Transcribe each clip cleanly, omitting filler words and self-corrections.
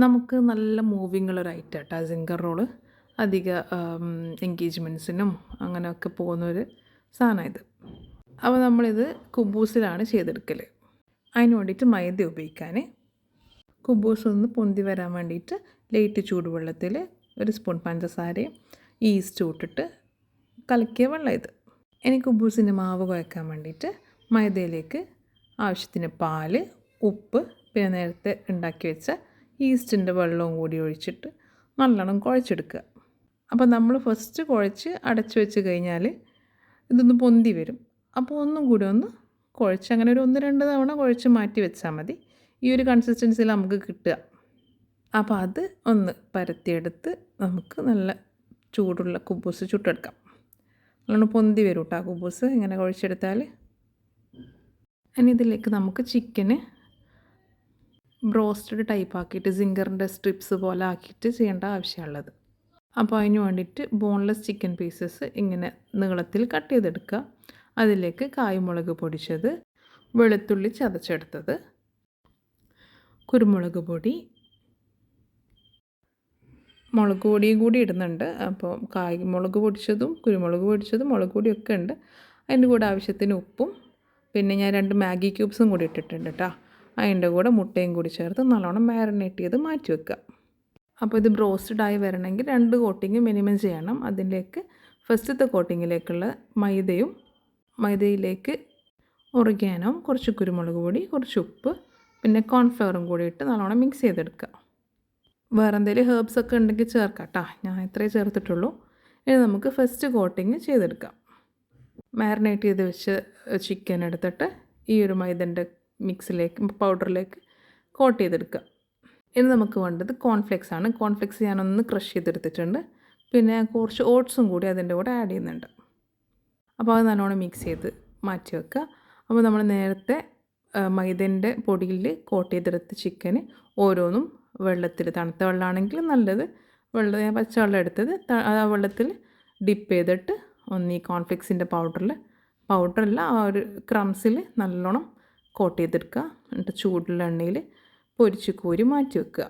നമുക്ക് നല്ല മൂവിങ്ങുള്ളൊരു ഐറ്റം കേട്ടോ സിംഗർ റോള്. അധിക എൻഗേജ്മെൻറ്റ്സിനും അങ്ങനെയൊക്കെ പോകുന്നൊരു സാധനം ഇത്. അപ്പോൾ നമ്മളിത് കുബൂസിലാണ് ചെയ്തെടുക്കൽ. അതിന് വേണ്ടിയിട്ട് മൈദ ഉപയോഗിക്കാൻ. കുബൂസ് ഒന്ന് പൊന്തി വരാൻ വേണ്ടിയിട്ട് ലൈറ്റ് ചൂടുവെള്ളത്തിൽ 1 സ്പൂൺ പഞ്ചസാരയും ഈസ്റ്റും ഇട്ടിട്ട് കലക്കിയ വെള്ളം ഇത്. ഇനി കുബൂസിൻ്റെ മാവ് കുഴക്കാൻ വേണ്ടിയിട്ട് മൈദയിലേക്ക് ആവശ്യത്തിന് പാൽ, ഉപ്പ്, പിന്നെ നേരത്തെ ഉണ്ടാക്കി വെച്ച ഈസ്റ്റിൻ്റെ വെള്ളവും കൂടി ഒഴിച്ചിട്ട് നല്ലോണം കുഴച്ചെടുക്കുക. അപ്പോൾ നമ്മൾ ഫസ്റ്റ് കുഴച്ച് അടച്ചു വെച്ച് കഴിഞ്ഞാൽ ഇതൊന്ന് പൊന്തി വരും. അപ്പോൾ ഒന്നും കൂടി ഒന്ന് കുഴച്ച് അങ്ങനെ ഒരു 1-2 തവണ കുഴച്ച് മാറ്റി വെച്ചാൽ മതി. ഈ ഒരു കൺസിസ്റ്റൻസിയിൽ നമുക്ക് കിട്ടുക. അപ്പോൾ അത് ഒന്ന് പരത്തിയെടുത്ത് നമുക്ക് നല്ല ചൂടുള്ള കുബൂസ് ചുട്ടെടുക്കാം. നല്ലോണം പൊന്തി വരും കേട്ടോ കുബൂസ് ഇങ്ങനെ കുഴച്ചെടുത്താൽ. ഇനി ഇതിലേക്ക് നമുക്ക് ചിക്കന് ബ്രോസ്റ്റഡ് ടൈപ്പ് ആക്കിയിട്ട് സിംഗറിൻ്റെ സ്ട്രിപ്സ് പോലെ ആക്കിയിട്ട് ചെയ്യേണ്ട ആവശ്യമുള്ളത്. അപ്പോൾ അതിന് വേണ്ടിയിട്ട് ബോൺലെസ് ചിക്കൻ പീസസ് ഇങ്ങനെ നീളത്തിൽ കട്ട് ചെയ്തെടുക്കുക. അതിലേക്ക് കായ്മുളക് പൊടിച്ചത്, വെളുത്തുള്ളി ചതച്ചെടുത്തത്, കുരുമുളക് പൊടി, മുളക് പൊടിയും കൂടി ഇടുന്നുണ്ട്. അപ്പോൾ കായ്മുളക് പൊടിച്ചതും കുരുമുളക് പൊടിച്ചതും മുളക് പൊടിയൊക്കെ ഉണ്ട്. അതിൻ്റെ കൂടെ ആവശ്യത്തിന് ഉപ്പും, പിന്നെ ഞാൻ 2 മാഗി ക്യൂബ്സും കൂടി ഇട്ടിട്ടുണ്ട് കേട്ടോ. അതിൻ്റെ കൂടെ മുട്ടയും കൂടി ചേർത്ത് നല്ലോണം മാരിനേറ്റ് ചെയ്ത് മാറ്റി വെക്കുക. അപ്പോൾ ഇത് ബ്രോസ്റ്റഡായി വരണമെങ്കിൽ 2 കോട്ടിങ് മിനിമം ചെയ്യണം. അതിലേക്ക് ഫസ്റ്റത്തെ കോട്ടിങ്ങിലേക്കുള്ള മൈദയിലേക്ക് ഒറിഗാനോയും കുറച്ച് കുരുമുളക് പൊടി, കുറച്ച് ഉപ്പ്, പിന്നെ കോൺഫ്ലവറും കൂടി ഇട്ട് നല്ലോണം മിക്സ് ചെയ്തെടുക്കുക. വേറെ എന്തെങ്കിലും ഹെർബ്സ് ഒക്കെ ഉണ്ടെങ്കിൽ ചേർക്കാം കേട്ടോ. ഞാൻ ഇത്രയേ ചേർത്തിട്ടുള്ളൂ. ഇനി നമുക്ക് ഫസ്റ്റ് കോട്ടിങ് ചെയ്തെടുക്കാം. മാരിനേറ്റ് ചെയ്ത് വെച്ച് ചിക്കൻ എടുത്തിട്ട് ഈ ഒരു മൈദൻ്റെ പൗഡറിലേക്ക് കോട്ട് ചെയ്തെടുക്കുക. ഇനി നമുക്ക് വേണ്ടത് കോൺഫ്ലെക്സ് ആണ്. കോൺഫ്ലെക്സ് ഞാനൊന്ന് ക്രഷ് ചെയ്തെടുത്തിട്ടുണ്ട്. പിന്നെ കുറച്ച് ഓട്സും കൂടി അതിൻ്റെ കൂടെ ആഡ് ചെയ്യുന്നുണ്ട്. അപ്പോൾ അത് നല്ലോണം മിക്സ് ചെയ്ത് മാറ്റി വെക്കുക. അപ്പോൾ നമ്മൾ നേരത്തെ മൈദൻ്റെ പൊടിയിൽ കോട്ട് ചെയ്തെടുത്ത ചിക്കന് ഓരോന്നും വെള്ളത്തിൽ, തണുത്ത വെള്ളമാണെങ്കിൽ നല്ലത്, ഞാൻ പച്ചവെള്ളം എടുത്തത്, ആ വെള്ളത്തിൽ ഡിപ്പ് ചെയ്തിട്ട് ഒന്ന് ഈ കോൺഫ്ലെക്സിൻ്റെ പൗഡറല്ല ആ ഒരു ക്രംസിൽ നല്ലോണം കോട്ട് ചെയ്തെടുക്കുക. എന്നിട്ട് ചൂടുള്ള എണ്ണയിൽ പൊരിച്ച് കോരി മാറ്റി വെക്കുക.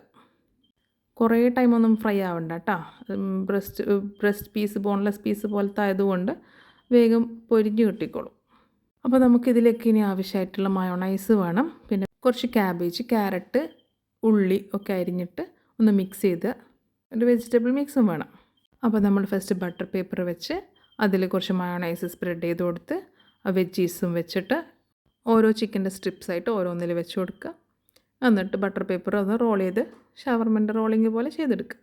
കുറേ ടൈമൊന്നും ഫ്രൈ ആവണ്ട കേട്ടോ. ബ്രസ്റ്റ് പീസ്, ബോൺലെസ് പീസ് പോലത്തെ ആയതുകൊണ്ട് വേഗം പൊരിഞ്ഞ് കിട്ടിക്കോളും. അപ്പോൾ നമുക്കിതിലേക്ക് ഇനി ആവശ്യമായിട്ടുള്ള മയോണൈസ് വേണം. പിന്നെ കുറച്ച് ക്യാബേജ്, ക്യാരറ്റ്, ഉള്ളി ഒക്കെ അരിഞ്ഞിട്ട് ഒന്ന് മിക്സ് ചെയ്ത് ഒരു വെജിറ്റബിൾ മിക്സും വേണം. അപ്പോൾ നമ്മൾ ഫസ്റ്റ് ബട്ടർ പേപ്പർ വെച്ച് അതിൽ കുറച്ച് മയോണൈസ് സ്പ്രെഡ് ചെയ്ത് കൊടുത്ത് ആ വെജീസും വെച്ചിട്ട് ഓരോ ചിക്കൻ്റെ സ്ട്രിപ്സായിട്ട് ഓരോന്നിൽ വെച്ച് കൊടുക്കുക. എന്നിട്ട് ബട്ടർ പേപ്പർ ഒന്ന് റോൾ ചെയ്ത് ഷവർമൻ്റെ റോളിങ് പോലെ ചെയ്തെടുക്കുക.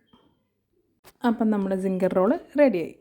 അപ്പം നമ്മുടെ സിംഗർ റോള് റെഡിയായി.